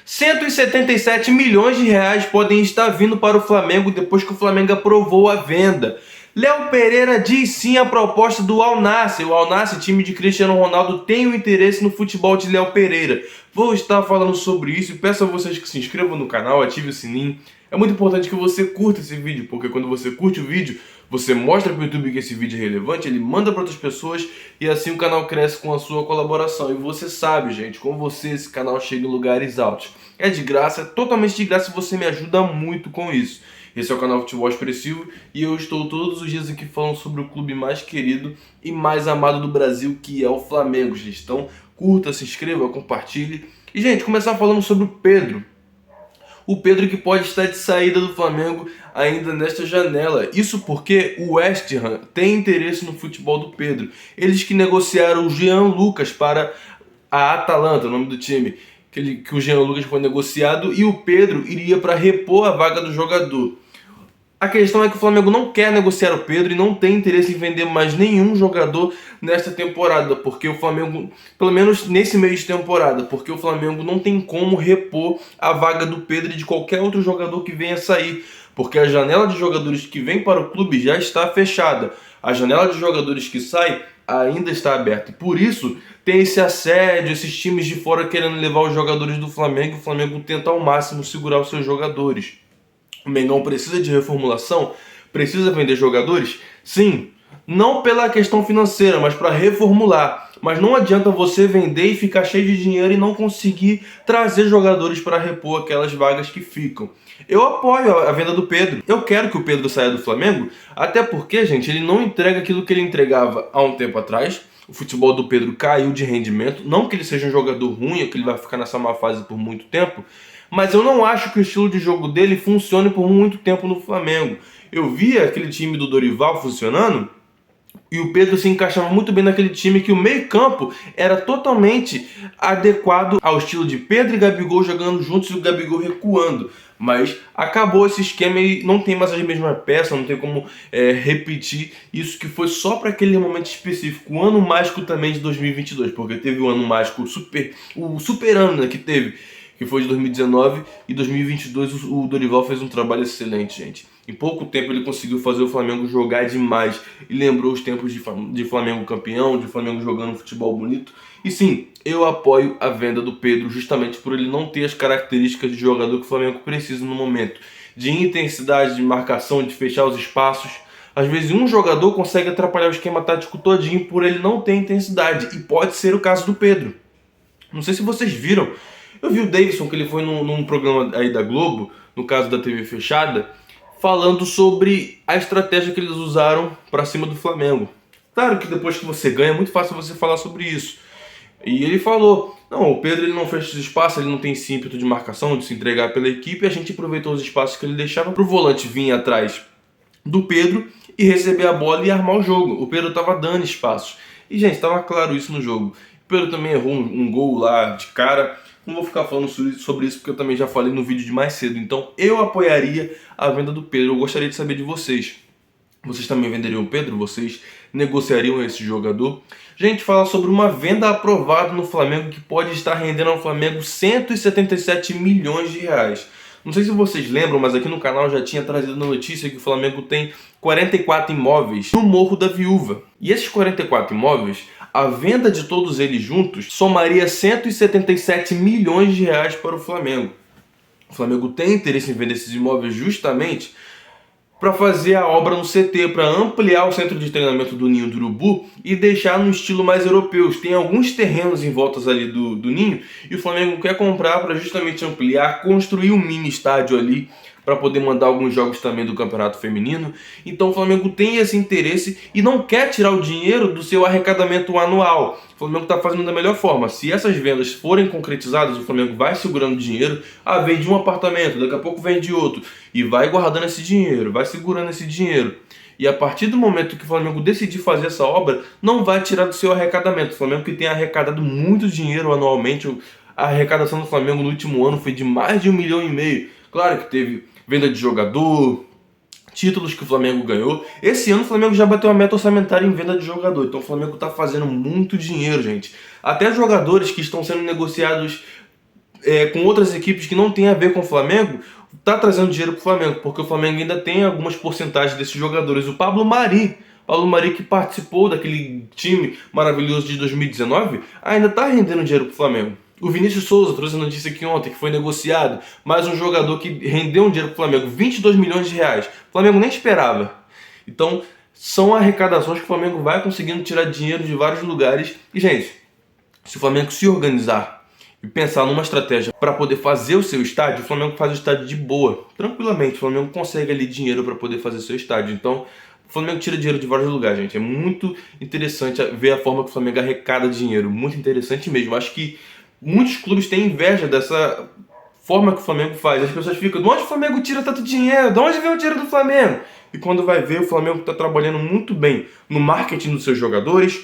177 milhões de reais podem estar vindo para o Flamengo depois que o Flamengo aprovou a venda. Léo Pereira diz sim à proposta do Al Nassr. O Al Nassr, time de Cristiano Ronaldo, tem um interesse no futebol de Léo Pereira. Vou estar falando sobre isso e peço a vocês que se inscrevam no canal, ative o sininho. É muito importante que você curta esse vídeo, porque quando você curte o vídeo, você mostra para o YouTube que esse vídeo é relevante, ele manda para outras pessoas e assim o canal cresce com a sua colaboração. E você sabe, gente, com você esse canal chega em lugares altos. É de graça, é totalmente de graça e você me ajuda muito com isso. Esse é o canal Futebol Expressivo e eu estou todos os dias aqui falando sobre o clube mais querido e mais amado do Brasil, que é o Flamengo, gente. Então, curta, se inscreva, compartilhe. E, gente, começar falando sobre o Pedro. O Pedro que pode estar de saída do Flamengo ainda nesta janela. Isso porque o West Ham tem interesse no futebol do Pedro. Eles que negociaram o Jean Lucas para a Atalanta, o nome do time. Que o Jean Lucas foi negociado e o Pedro iria para repor a vaga do jogador. A questão é que o Flamengo não quer negociar o Pedro e não tem interesse em vender mais nenhum jogador nesta temporada, porque o Flamengo, pelo menos nesse meio de temporada, porque o Flamengo não tem como repor a vaga do Pedro e de qualquer outro jogador que venha sair, porque a janela de jogadores que vem para o clube já está fechada. A janela de jogadores que sai ainda está aberta. E por isso tem esse assédio, esses times de fora querendo levar os jogadores do Flamengo, e o Flamengo tenta ao máximo segurar os seus jogadores. O Mengão precisa de reformulação? Precisa vender jogadores? Sim, não pela questão financeira, mas para reformular. Mas não adianta você vender e ficar cheio de dinheiro e não conseguir trazer jogadores para repor aquelas vagas que ficam. Eu apoio a venda do Pedro. Eu quero que o Pedro saia do Flamengo, até porque, gente, ele não entrega aquilo que ele entregava há um tempo atrás. O futebol do Pedro caiu de rendimento. Não que ele seja um jogador ruim, ou que ele vai ficar nessa má fase por muito tempo, mas eu não acho que o estilo de jogo dele funcione por muito tempo no Flamengo. Eu via aquele time do Dorival funcionando e o Pedro se encaixava muito bem naquele time, que o meio-campo era totalmente adequado ao estilo de Pedro e Gabigol jogando juntos e o Gabigol recuando. Mas acabou esse esquema e não tem mais as mesmas peças, não tem como repetir isso que foi só para aquele momento específico. O ano mágico também de 2022, porque teve o ano mágico, o super ano, né, que teve, que foi de 2019, e 2022 o Dorival fez um trabalho excelente, gente. Em pouco tempo ele conseguiu fazer o Flamengo jogar demais e lembrou os tempos de Flamengo campeão, de Flamengo jogando futebol bonito. E sim, eu apoio a venda do Pedro justamente por ele não ter as características de jogador que o Flamengo precisa no momento. De intensidade, de marcação, de fechar os espaços. Às vezes um jogador consegue atrapalhar o esquema tático todinho por ele não ter intensidade, e pode ser o caso do Pedro. Não sei se vocês viram, eu vi o Davidson, que ele foi num programa aí da Globo, no caso da TV fechada, falando sobre a estratégia que eles usaram para cima do Flamengo. Claro que depois que você ganha é muito fácil você falar sobre isso. E ele falou, não, o Pedro ele não fecha os espaços, ele não tem esse ímpeto de marcação, de se entregar pela equipe, e a gente aproveitou os espaços que ele deixava para o volante vir atrás do Pedro e receber a bola e armar o jogo. O Pedro estava dando espaços. E, gente, estava claro isso no jogo. O Pedro também errou um gol lá de cara. Não vou ficar falando sobre isso porque eu também já falei no vídeo de mais cedo. Então eu apoiaria a venda do Pedro. Eu gostaria de saber de vocês. Vocês também venderiam o Pedro? Vocês negociariam esse jogador? Gente, fala sobre uma venda aprovada no Flamengo que pode estar rendendo ao Flamengo 177 milhões de reais. Não sei se vocês lembram, mas aqui no canal já tinha trazido a notícia que o Flamengo tem 44 imóveis no Morro da Viúva. E esses 44 imóveis, a venda de todos eles juntos somaria 177 milhões de reais para o Flamengo. O Flamengo tem interesse em vender esses imóveis justamente para fazer a obra no CT, para ampliar o centro de treinamento do Ninho do Urubu e deixar no estilo mais europeu. Tem alguns terrenos em volta ali do Ninho e o Flamengo quer comprar para justamente ampliar, construir um mini estádio ali para poder mandar alguns jogos também do Campeonato Feminino. Então o Flamengo tem esse interesse e não quer tirar o dinheiro do seu arrecadamento anual. O Flamengo está fazendo da melhor forma. Se essas vendas forem concretizadas, o Flamengo vai segurando dinheiro. Ah, vende um apartamento, daqui a pouco vende outro. E vai guardando esse dinheiro, vai segurando esse dinheiro. E a partir do momento que o Flamengo decidir fazer essa obra, não vai tirar do seu arrecadamento. O Flamengo que tem arrecadado muito dinheiro anualmente. A arrecadação do Flamengo no último ano foi de mais de 1,5 milhão. Claro que teve venda de jogador, títulos que o Flamengo ganhou. Esse ano o Flamengo já bateu a meta orçamentária em venda de jogador. Então o Flamengo está fazendo muito dinheiro, gente. Até jogadores que estão sendo negociados com outras equipes que não tem a ver com o Flamengo, tá trazendo dinheiro pro Flamengo, porque o Flamengo ainda tem algumas porcentagens desses jogadores. O Pablo Mari que participou daquele time maravilhoso de 2019, ainda tá rendendo dinheiro pro Flamengo. O Vinícius Souza, trouxe a notícia aqui ontem, que foi negociado, mais um jogador que rendeu um dinheiro pro Flamengo, 22 milhões de reais. O Flamengo nem esperava. Então, são arrecadações que o Flamengo vai conseguindo tirar dinheiro de vários lugares. E, gente, se o Flamengo se organizar e pensar numa estratégia para poder fazer o seu estádio, o Flamengo faz o estádio de boa, tranquilamente. O Flamengo consegue ali dinheiro para poder fazer o seu estádio. Então, o Flamengo tira dinheiro de vários lugares, gente. É muito interessante ver a forma que o Flamengo arrecada dinheiro. Muito interessante mesmo. Acho que muitos clubes têm inveja dessa forma que o Flamengo faz. As pessoas ficam, de onde o Flamengo tira tanto dinheiro? De onde vem o dinheiro do Flamengo? E quando vai ver, o Flamengo está trabalhando muito bem no marketing dos seus jogadores,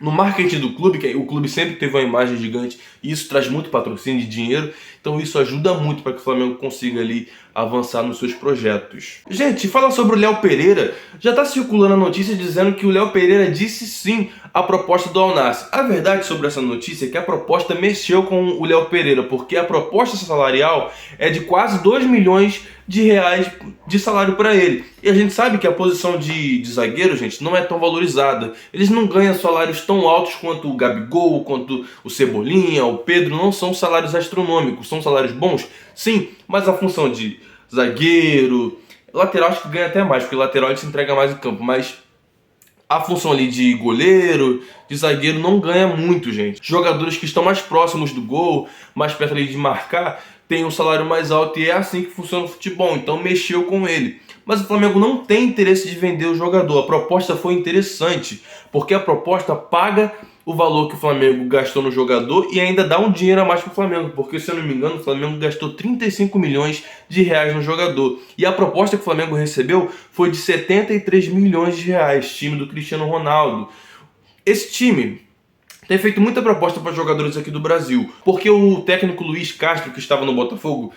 no marketing do clube, que o clube sempre teve uma imagem gigante, e isso traz muito patrocínio de dinheiro, então isso ajuda muito para que o Flamengo consiga ali avançar nos seus projetos. Gente, fala sobre o Léo Pereira. Já está circulando a notícia dizendo que o Léo Pereira disse sim à proposta do Al Nassr. A verdade sobre essa notícia é que a proposta mexeu com o Léo Pereira, porque a proposta salarial é de quase 2 milhões de reais de salário para ele. E a gente sabe que a posição de zagueiro, gente, não é tão valorizada. Eles não ganham salários tão altos quanto o Gabigol, quanto o Cebolinha, o Pedro. Não são salários astronômicos, são salários bons, sim, mas a função de zagueiro, lateral acho que ganha até mais, porque lateral ele se entrega mais em campo, mas a função ali de goleiro, de zagueiro não ganha muito, gente. Jogadores que estão mais próximos do gol, mais perto ali de marcar, tem um salário mais alto, e é assim que funciona o futebol, então mexeu com ele. Mas o Flamengo não tem interesse de vender o jogador. A proposta foi interessante, porque a proposta paga o valor que o Flamengo gastou no jogador e ainda dá um dinheiro a mais para o Flamengo, porque, se eu não me engano, o Flamengo gastou 35 milhões de reais no jogador. E a proposta que o Flamengo recebeu foi de 73 milhões de reais, time do Cristiano Ronaldo. Esse time tem feito muita proposta para jogadores aqui do Brasil, porque o técnico Luiz Castro, que estava no Botafogo,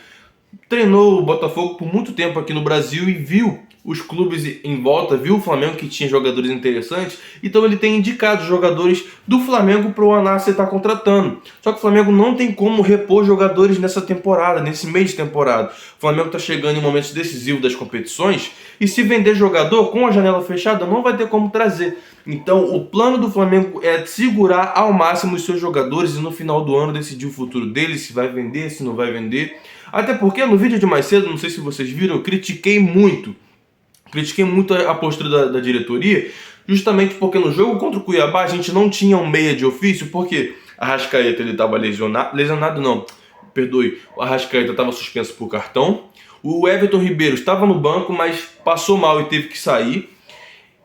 treinou o Botafogo por muito tempo aqui no Brasil e viu os clubes em volta, viu o Flamengo que tinha jogadores interessantes, então ele tem indicado jogadores do Flamengo para o Al Nassr estar contratando. Só que o Flamengo não tem como repor jogadores nessa temporada, nesse meio de temporada. O Flamengo está chegando em momentos decisivos das competições e, se vender jogador com a janela fechada, não vai ter como trazer. Então o plano do Flamengo é segurar ao máximo os seus jogadores e no final do ano decidir o futuro deles, se vai vender, se não vai vender. Até porque no vídeo de mais cedo, não sei se vocês viram, eu critiquei muito a postura da diretoria, justamente porque no jogo contra o Cuiabá a gente não tinha um meia de ofício, porque a Arrascaeta ele estava lesionado não, perdoe, o Arrascaeta estava suspenso por cartão, o Everton Ribeiro estava no banco, mas passou mal e teve que sair,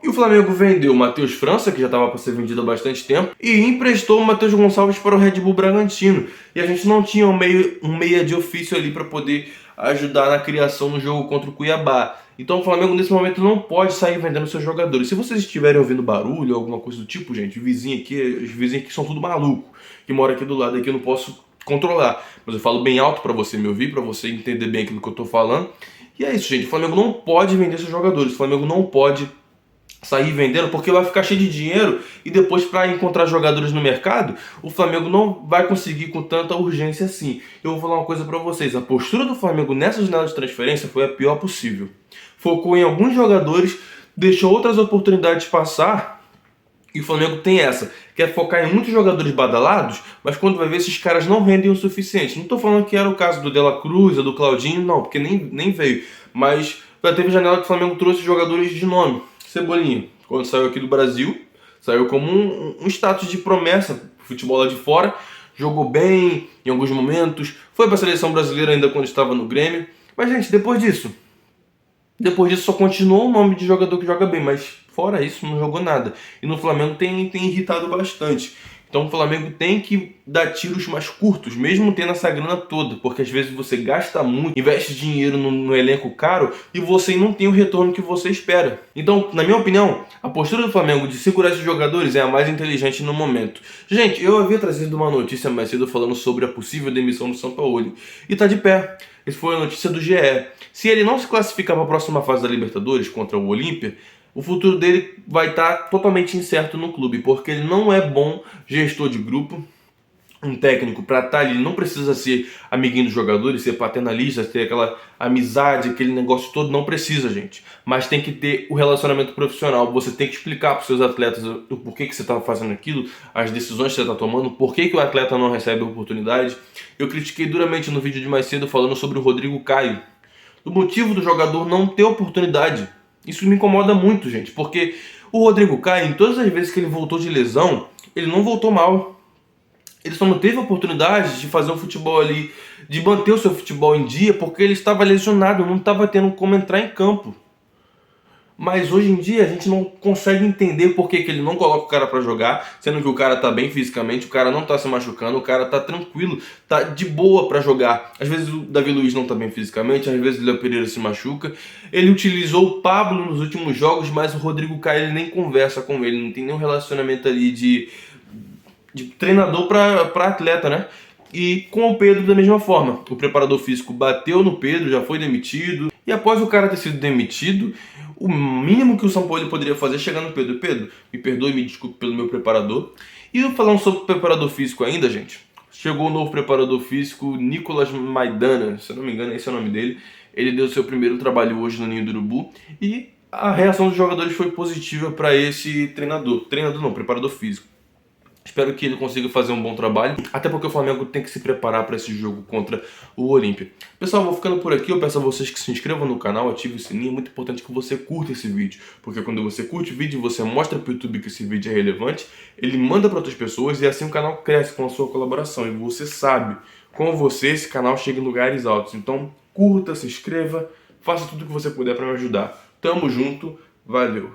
e o Flamengo vendeu o Matheus França, que já estava para ser vendido há bastante tempo, e emprestou o Matheus Gonçalves para o Red Bull Bragantino, e a gente não tinha um meia de ofício ali para poder ajudar na criação no jogo contra o Cuiabá. Então o Flamengo nesse momento não pode sair vendendo seus jogadores. Se vocês estiverem ouvindo barulho, alguma coisa do tipo, gente, os vizinhos aqui são tudo maluco, que mora aqui do lado, aqui eu não posso controlar. Mas eu falo bem alto para você me ouvir, para você entender bem aquilo que eu tô falando. E é isso, gente, o Flamengo não pode vender seus jogadores, o Flamengo não pode sair vendendo, porque vai ficar cheio de dinheiro e depois, para encontrar jogadores no mercado, o Flamengo não vai conseguir com tanta urgência assim. Eu vou falar uma coisa para vocês, a postura do Flamengo nessa janela de transferência foi a pior possível. Focou em alguns jogadores, deixou outras oportunidades passar, e o Flamengo tem essa, quer focar em muitos jogadores badalados, mas quando vai ver, esses caras não rendem o suficiente. Não estou falando que era o caso do De La Cruz, do Claudinho, não, porque nem veio, mas já teve janela que o Flamengo trouxe jogadores de nome. Cebolinha, quando saiu aqui do Brasil, saiu como um status de promessa pro futebol lá de fora, jogou bem em alguns momentos, foi para a seleção brasileira ainda quando estava no Grêmio, mas, gente, depois disso só continuou o nome de jogador que joga bem, mas fora isso não jogou nada. E no Flamengo tem irritado bastante. Então o Flamengo tem que dar tiros mais curtos, mesmo tendo essa grana toda, porque às vezes você gasta muito, investe dinheiro no elenco caro e você não tem o retorno que você espera. Então, na minha opinião, a postura do Flamengo de segurar esses jogadores é a mais inteligente no momento. Gente, eu havia trazido uma notícia mais cedo falando sobre a possível demissão do Sampaoli, e tá de pé. Essa foi a notícia do GE. Se ele não se classificar para a próxima fase da Libertadores contra o Olímpia, o futuro dele vai estar totalmente incerto no clube, porque ele não é bom gestor de grupo, um técnico para estar ali não precisa ser amiguinho dos jogadores, ser paternalista, ter aquela amizade, aquele negócio todo, não precisa, gente. Mas tem que ter o relacionamento profissional. Você tem que explicar para os seus atletas o porquê que você está fazendo aquilo, as decisões que você está tomando, por que o atleta não recebe a oportunidade. Eu critiquei duramente no vídeo de mais cedo falando sobre o Rodrigo Caio, do motivo do jogador não ter oportunidade. Isso me incomoda muito, gente, porque o Rodrigo Caio, em todas as vezes que ele voltou de lesão, ele não voltou mal. Ele só não teve a oportunidade de fazer um futebol ali, de manter o seu futebol em dia, porque ele estava lesionado, não estava tendo como entrar em campo. Mas hoje em dia a gente não consegue entender por que ele não coloca o cara para jogar, sendo que o cara tá bem fisicamente, o cara não tá se machucando, o cara tá tranquilo, tá de boa para jogar. Às vezes o Davi Luiz não tá bem fisicamente, às vezes o Léo Pereira se machuca. Ele utilizou o Pablo nos últimos jogos, mas o Rodrigo Caio ele nem conversa com ele, não tem nenhum relacionamento ali de treinador para atleta, né? E com o Pedro da mesma forma. O preparador físico bateu no Pedro, já foi demitido. E após o cara ter sido demitido, o mínimo que o São Paulo poderia fazer é chegar no Pedro. Pedro, me perdoe, me desculpe pelo meu preparador. E falando sobre o preparador físico ainda, gente. Chegou o novo preparador físico, Nicolas Maidana, se eu não me engano, esse é o nome dele. Ele deu seu primeiro trabalho hoje no Ninho do Urubu. E a reação dos jogadores foi positiva para esse treinador. Treinador não, preparador físico. Espero que ele consiga fazer um bom trabalho, até porque o Flamengo tem que se preparar para esse jogo contra o Olímpia. Pessoal, vou ficando por aqui. Eu peço a vocês que se inscrevam no canal, ativem o sininho. É muito importante que você curta esse vídeo, porque quando você curte o vídeo, você mostra para o YouTube que esse vídeo é relevante, ele manda para outras pessoas e assim o canal cresce com a sua colaboração. E você sabe, com você esse canal chega em lugares altos. Então curta, se inscreva, faça tudo o que você puder para me ajudar. Tamo junto, valeu!